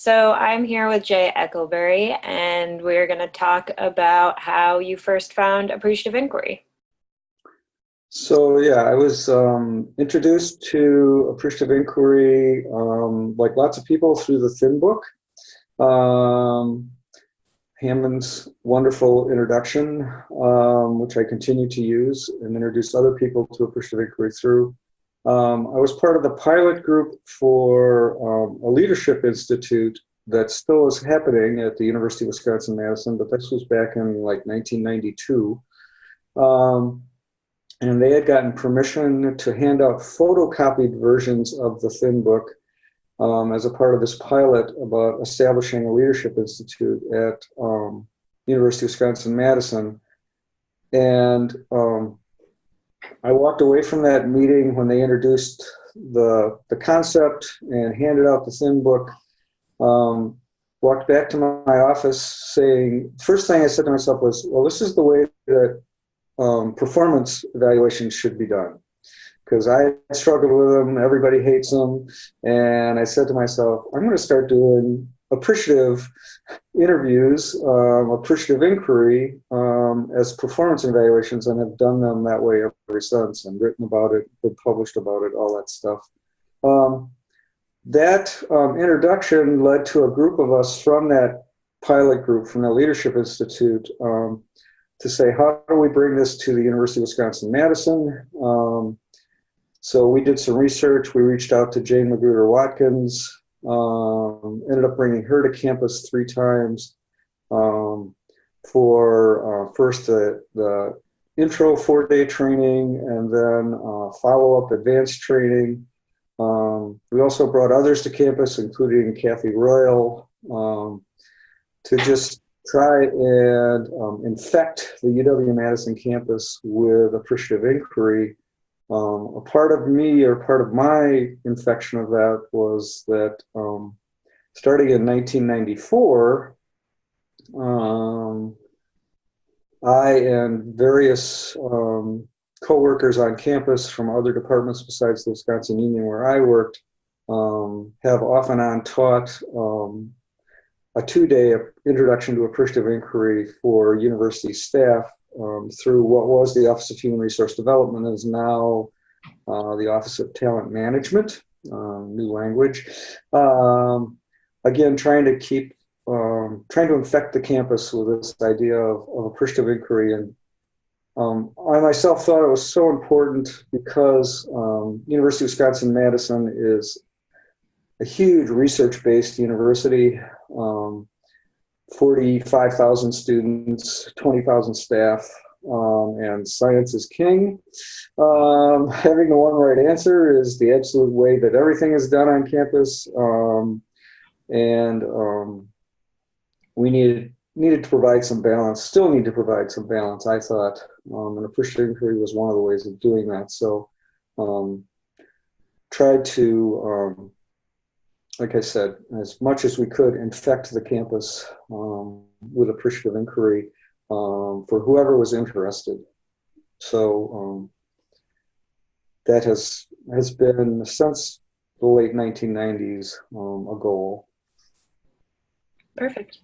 So I'm here with Jay Ekleberry, and we're going to talk about how you first found appreciative inquiry. So yeah, I was introduced to appreciative inquiry, like lots of people, through the Thin book. Um, Hammond's wonderful introduction, which I continue to use and introduce other people to appreciative inquiry through. I was part of the pilot group for a leadership institute that still is happening at the University of Wisconsin-Madison, but this was back in like 1992. And they had gotten permission to hand out photocopied versions of the Thin book as a part of this pilot about establishing a leadership institute at University of Wisconsin-Madison. And I walked away from that meeting when they introduced the concept and handed out the Thin book. Walked back to my office saying, first thing I said to myself was, well, this is the way that performance evaluations should be done, because I struggled with them. Everybody hates them. And I said to myself, I'm going to start doing appreciative interviews, appreciative inquiry as performance evaluations, and have done them that way ever since, and written about it, been published about it, all that stuff. That introduction led to a group of us from that pilot group, from the Leadership Institute, to say, how do we bring this to the University of Wisconsin-Madison? So we did some research. We reached out to Jane Magruder-Watkins, ended up bringing her to campus 3 times for first the intro 4-day training, and then follow-up advanced training. We also brought others to campus, including Kathy Royal, to just try and infect the UW-Madison campus with appreciative inquiry. A part of me, or part of my infection of that, was that starting in 1994, I and various co-workers on campus from other departments besides the Wisconsin Union where I worked have off and on taught a 2-day introduction to appreciative inquiry for university staff through what was the Office of Human Resource Development, is now the Office of Talent Management, new language. Again, trying to infect the campus with this idea of appreciative inquiry. And I myself thought it was so important because University of Wisconsin-Madison is a huge research-based university, 45,000 students, 20,000 staff, and science is king. Having the one right answer is the absolute way that everything is done on campus, and we needed to provide some balance, still need to provide some balance, I thought, and appreciative inquiry was one of the ways of doing that. So tried to, like I said, as much as we could, infect the campus with appreciative inquiry for whoever was interested. So that has been, since the late 1990s, a goal. Perfect.